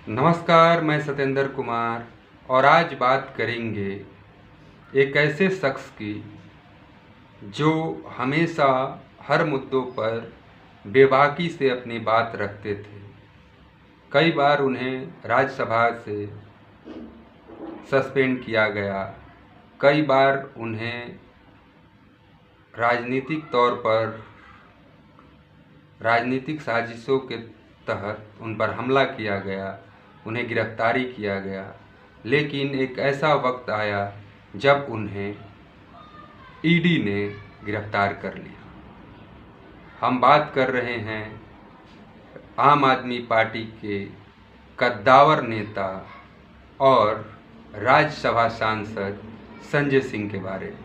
नमस्कार, मैं सत्येंद्र कुमार और आज बात करेंगे एक ऐसे शख्स की जो हमेशा हर मुद्दों पर बेबाकी से अपनी बात रखते थे। कई बार उन्हें राज्यसभा से सस्पेंड किया गया, कई बार उन्हें राजनीतिक तौर पर राजनीतिक साजिशों के तहत उन पर हमला किया गया, उन्हें गिरफ्तारी किया गया। लेकिन एक ऐसा वक्त आया जब उन्हें ईडी ने गिरफ्तार कर लिया। हम बात कर रहे हैं आम आदमी पार्टी के कद्दावर नेता और राज्यसभा सांसद संजय सिंह के बारे में।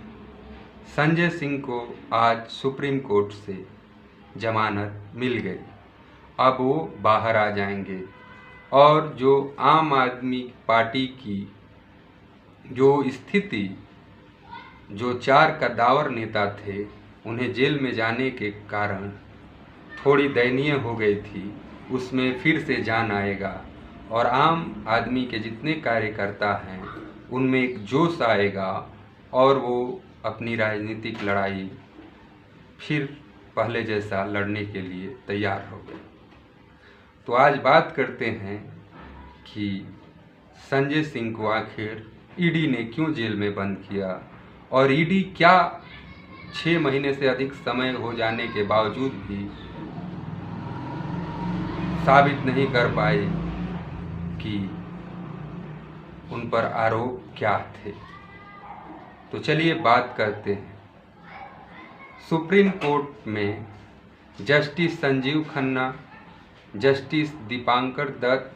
संजय सिंह को आज सुप्रीम कोर्ट से जमानत मिल गई। अब वो बाहर आ जाएंगे और जो आम आदमी पार्टी की जो स्थिति, जो 4 कद्दावर नेता थे, उन्हें जेल में जाने के कारण थोड़ी दयनीय हो गई थी, उसमें फिर से जान आएगा और आम आदमी के जितने कार्यकर्ता हैं उनमें एक जोश आएगा और वो अपनी राजनीतिक लड़ाई फिर पहले जैसा लड़ने के लिए तैयार हो गए। तो आज बात करते हैं कि संजय सिंह को आखिर ईडी ने क्यों जेल में बंद किया और ईडी क्या 6 महीने से अधिक समय हो जाने के बावजूद भी साबित नहीं कर पाई कि उन पर आरोप क्या थे। तो चलिए बात करते हैं। सुप्रीम कोर्ट में justice Sanjiv Khanna, justice Dipankar Datta,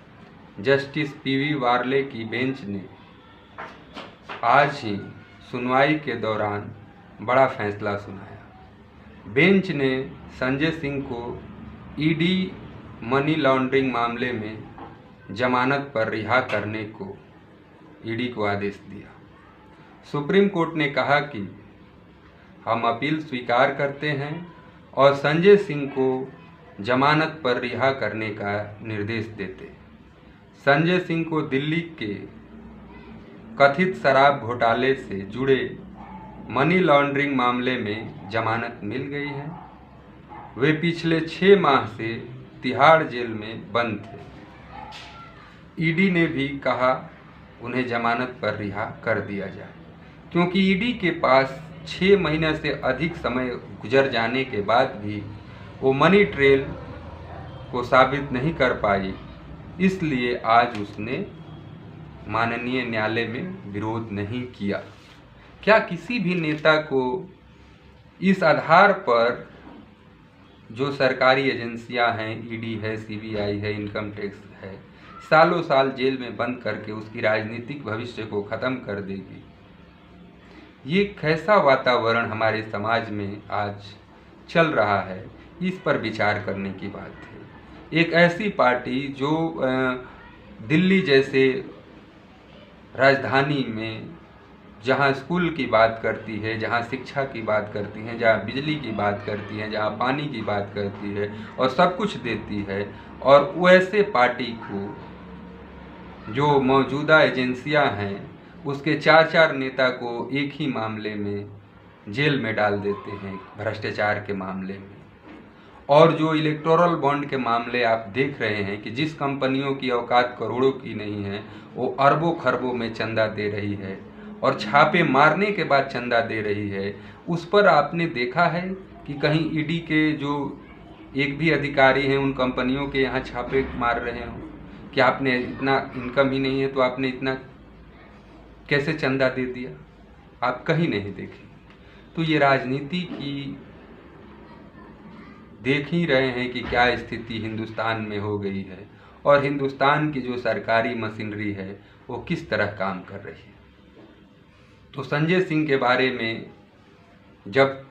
justice PV Varale की बेंच ने आज ही सुनवाई के दौरान बड़ा फैसला सुनाया। बेंच ने संजय सिंह को ईडी मनी लॉन्ड्रिंग मामले में जमानत पर रिहा करने को ईडी को आदेश दिया। सुप्रीम कोर्ट ने कहा कि हम अपील स्वीकार करते हैं और संजय सिंह को जमानत पर रिहा करने का निर्देश देते। संजय सिंह को दिल्ली के कथित शराब घोटाले से जुड़े मनी लॉन्ड्रिंग मामले में जमानत मिल गई है। वे पिछले 6 माह से तिहाड़ जेल में बंद थे। ईडी ने भी कहा उन्हें जमानत पर रिहा कर दिया जाए, क्योंकि ईडी के पास 6 महीने से अधिक समय गुजर जाने के बाद भी वो मनी ट्रेल को साबित नहीं कर पाई। इसलिए आज उसने माननीय न्यायालय में विरोध नहीं किया। क्या किसी भी नेता को इस आधार पर जो सरकारी एजेंसियां हैं, ईडी है, सीबीआई है, इनकम टैक्स है, सालों साल जेल में बंद करके उसकी राजनीतिक भविष्य को ख़त्म कर देगी? ये कैसा वातावरण हमारे समाज में आज चल रहा है, इस पर विचार करने की बात है। एक ऐसी पार्टी जो दिल्ली जैसे राजधानी में जहाँ स्कूल की बात करती है, जहाँ शिक्षा की बात करती है, जहाँ बिजली की बात करती है, जहाँ पानी की बात करती है और सब कुछ देती है, और वैसे पार्टी को जो मौजूदा एजेंसियां हैं उसके 4 नेता को एक ही मामले में जेल में डाल देते हैं, भ्रष्टाचार के मामले में। और जो इलेक्टोरल बॉन्ड के मामले आप देख रहे हैं कि जिस कंपनियों की औकात करोड़ों की नहीं है, वो अरबों खरबों में चंदा दे रही है और छापे मारने के बाद चंदा दे रही है। उस पर आपने देखा है कि कहीं ईडी के जो एक भी अधिकारी हैं उन कंपनियों के यहाँ छापे मार रहे हों? कि आपने इतना इनकम ही नहीं है तो आपने इतना कैसे चंदा दे दिया? आप कहीं नहीं देखें। तो ये राजनीति की देख ही रहे हैं कि क्या स्थिति हिंदुस्तान में हो गई है और हिंदुस्तान की जो सरकारी मशीनरी है वो किस तरह काम कर रही है। तो संजय सिंह के बारे में जब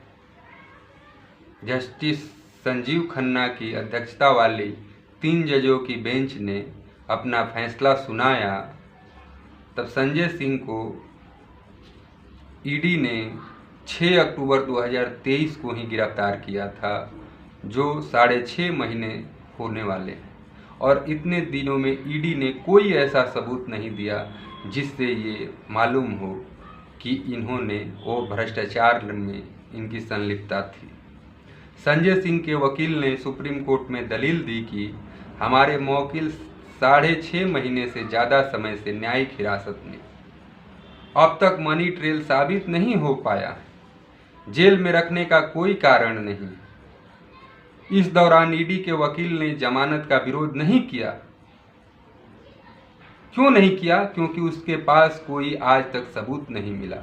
जस्टिस संजीव खन्ना की अध्यक्षता वाली 3 जजों की बेंच ने अपना फैसला सुनाया, तब संजय सिंह को ईडी ने 6 अक्टूबर 2023 को ही गिरफ्तार किया था, जो 6.5 महीने होने वाले हैं। और इतने दिनों में ईडी ने कोई ऐसा सबूत नहीं दिया जिससे ये मालूम हो कि इन्होंने वो भ्रष्टाचार में इनकी संलिप्तता थी। संजय सिंह के वकील ने सुप्रीम कोर्ट में दलील दी कि हमारे मौकिल 6.5 महीने से ज़्यादा समय से न्यायिक हिरासत में, अब तक मनी ट्रेल साबित नहीं हो पाया, जेल में रखने का कोई कारण नहीं। इस दौरान ईडी के वकील ने जमानत का विरोध नहीं किया। क्यों नहीं किया? क्योंकि उसके पास कोई आज तक सबूत नहीं मिला।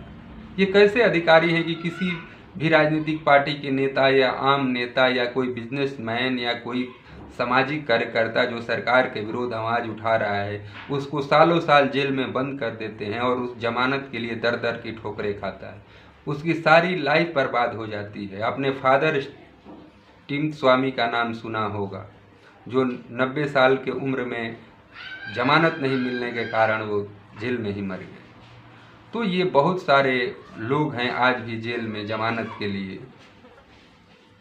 ये कैसे अधिकारी हैं कि किसी भी राजनीतिक पार्टी के नेता या आम नेता या कोई बिजनेसमैन या कोई सामाजिक कार्यकर्ता जो सरकार के विरोध आवाज उठा रहा है, उसको सालों साल जेल में बंद कर देते हैं और उस जमानत के लिए दर दर की ठोकरें खाता है। उसकी सारी लाइफ बर्बाद हो जाती है। अपने फादर टिम स्वामी का नाम सुना होगा, जो 90 साल के उम्र में जमानत नहीं मिलने के कारण वो जेल में ही मर गए। तो ये बहुत सारे लोग हैं आज भी जेल में जमानत के लिए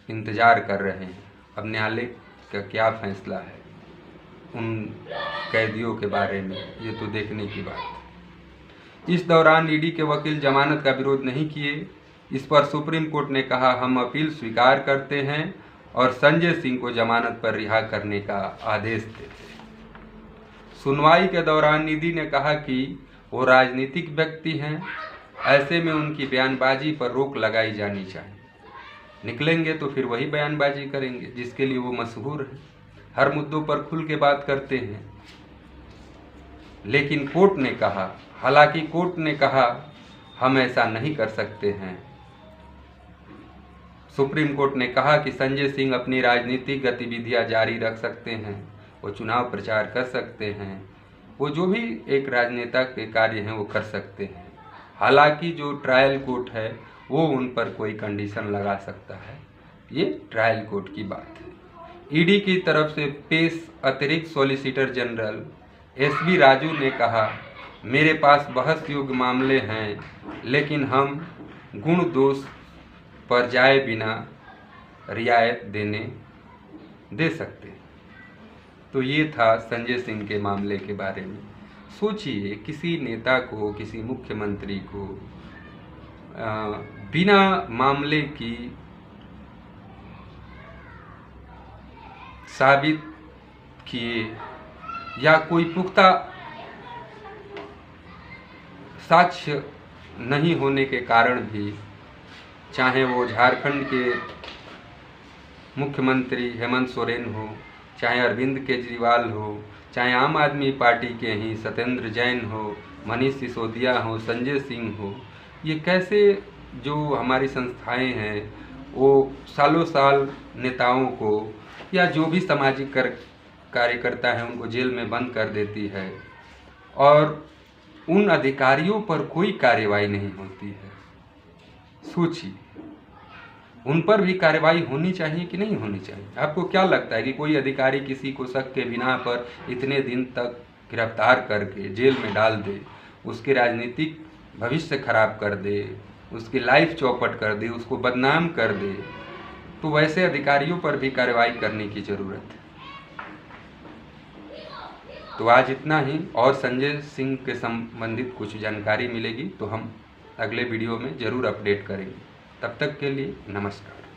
इंतज़ार कर रहे हैं। अब न्यायालय का क्या फैसला है उन कैदियों के बारे में, ये तो देखने की बात है। इस दौरान ईडी के वकील जमानत का विरोध नहीं किए। इस पर सुप्रीम कोर्ट ने कहा, हम अपील स्वीकार करते हैं और संजय सिंह को जमानत पर रिहा करने का आदेश देते हैं। सुनवाई के दौरान ईडी ने कहा कि वो राजनीतिक व्यक्ति हैं, ऐसे में उनकी बयानबाजी पर रोक लगाई जानी चाहिए। निकलेंगे तो फिर वही बयानबाजी करेंगे जिसके लिए वो मशहूर हैं, हर मुद्दों पर खुल के बात करते हैं। लेकिन कोर्ट ने कहा, हालांकि कोर्ट ने कहा हम ऐसा नहीं कर सकते हैं। सुप्रीम कोर्ट ने कहा कि संजय सिंह अपनी राजनीतिक गतिविधियां जारी रख सकते हैं, वो चुनाव प्रचार कर सकते हैं, वो जो भी एक राजनेता के कार्य हैं वो कर सकते हैं। हालांकि जो ट्रायल कोर्ट है वो उन पर कोई कंडीशन लगा सकता है, ये ट्रायल कोर्ट की बात है। ईडी की तरफ से पेश अतिरिक्त सॉलिसिटर जनरल एसबी राजू ने कहा, मेरे पास बहस योग्य मामले हैं, लेकिन हम गुण दोष पर जाए बिना रियायत दे सकते हैं। तो ये था संजय सिंह के मामले के बारे में। सोचिए, किसी नेता को, किसी मुख्यमंत्री को बिना मामले की साबित किए या कोई पुख्ता साक्ष्य नहीं होने के कारण भी, चाहे वो झारखंड के मुख्यमंत्री हेमंत सोरेन हो, चाहे अरविंद केजरीवाल हो, चाहे आम आदमी पार्टी के ही सत्येंद्र जैन हो, मनीष सिसोदिया हो, संजय सिंह हो, ये कैसे जो हमारी संस्थाएं हैं वो सालों साल नेताओं को या जो भी सामाजिक कार्यकर्ता हैं उनको जेल में बंद कर देती है और उन अधिकारियों पर कोई कार्रवाई नहीं होती है। सोचिए, उन पर भी कार्रवाई होनी चाहिए कि नहीं होनी चाहिए? आपको क्या लगता है कि कोई अधिकारी किसी को शक के बिना पर इतने दिन तक गिरफ्तार करके जेल में डाल दे, उसके राजनीतिक भविष्य खराब कर दे, उसकी लाइफ चौपट कर दे, उसको बदनाम कर दे, तो वैसे अधिकारियों पर भी कार्रवाई करने की ज़रूरत है। तो आज इतना ही, और संजय सिंह के संबंधित कुछ जानकारी मिलेगी तो हम अगले वीडियो में ज़रूर अपडेट करेंगे। तब तक के लिए नमस्कार।